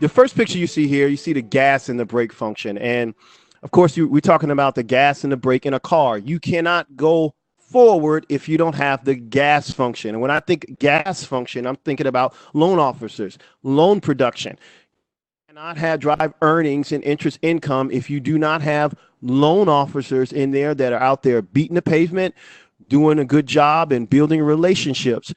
The first picture you see here, you see the gas and the brake function. And of course, we're talking about the gas and the brake in a car. You cannot go forward if you don't have the gas function. And when I think gas function, I'm thinking about loan officers, loan production. You cannot have drive earnings and interest income if you do not have loan officers in there that are out there beating the pavement, doing a good job and building relationships. At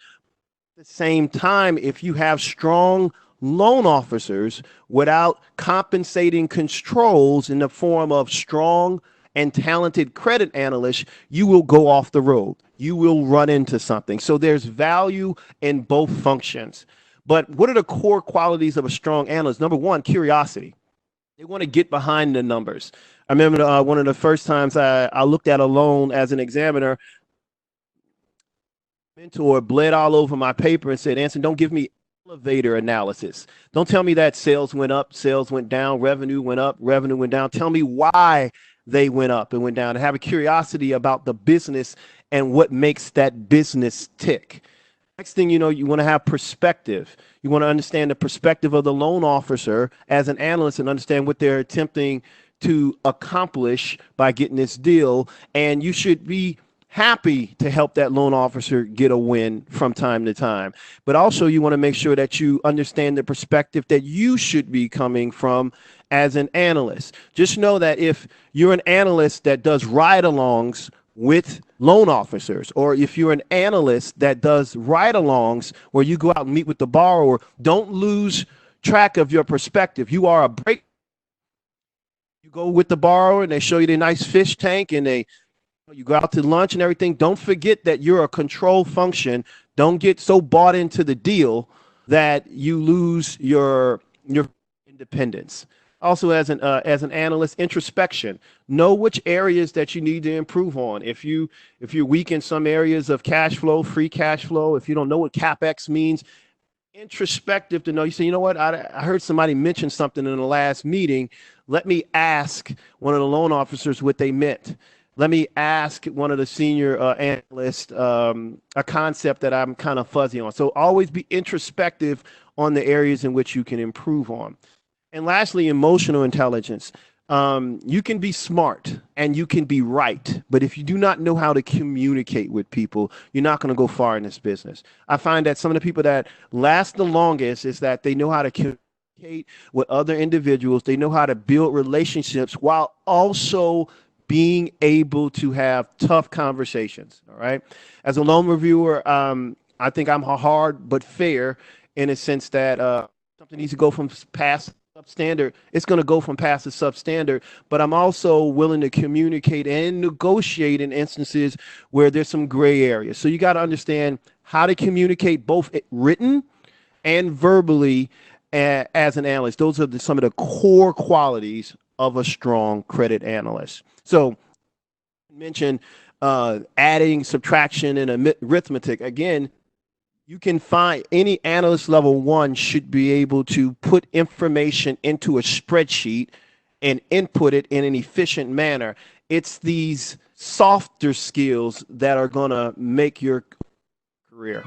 the same time, if you have strong loan officers without compensating controls in the form of strong and talented credit analysts, you will go off the road. You will run into something. So there's value in both functions. But what are the core qualities of a strong analyst? Number one, curiosity. They want to get behind the numbers. I remember one of the first times I looked at a loan as an examiner, mentor bled all over my paper and said, Anson, don't give me elevator analysis. Don't tell me that sales went up, sales went down, revenue went up, revenue went down. Tell me why they went up and went down, and have a curiosity about the business and what makes that business tick. Next thing you know, you want to have perspective. You want to understand the perspective of the loan officer as an analyst and understand what they're attempting to accomplish by getting this deal. And you should be happy to help that loan officer get a win from time to time. But also you want to make sure that you understand the perspective that you should be coming from as an analyst. Just know that if you're an analyst that does ride-alongs with loan officers, or if you're an analyst that does ride-alongs where you go out and meet with the borrower, don't lose track of your perspective. You are a break. You go with the borrower and they show you the nice fish tank and you go out to lunch and everything. Don't forget that you're a control function. Don't get so bought into the deal that you lose your independence. Also, as an analyst, introspection. Know which areas that you need to improve on. If you're weak in some areas of cash flow, free cash flow, if you don't know what capex means, introspective to know. You say, you know what? I heard somebody mention something in the last meeting. Let me ask one of the loan officers what they meant. Let me ask one of the senior analysts a concept that I'm kind of fuzzy on. So always be introspective on the areas in which you can improve on. And lastly, emotional intelligence. You can be smart and you can be right, but if you do not know how to communicate with people, you're not going to go far in this business. I find that some of the people that last the longest is that they know how to communicate with other individuals. They know how to build relationships while also being able to have tough conversations. All right. As a loan reviewer, I think I'm hard but fair in a sense that something needs to go from past substandard, it's going to go from past to substandard, but I'm also willing to communicate and negotiate in instances where there's some gray areas. So you got to understand how to communicate both written and verbally as an analyst. Those are some of the core qualities of a strong credit analyst. So mention adding, subtraction, and arithmetic. Again, you can find any analyst level one should be able to put information into a spreadsheet and input it in an efficient manner. It's these softer skills that are going to make your career.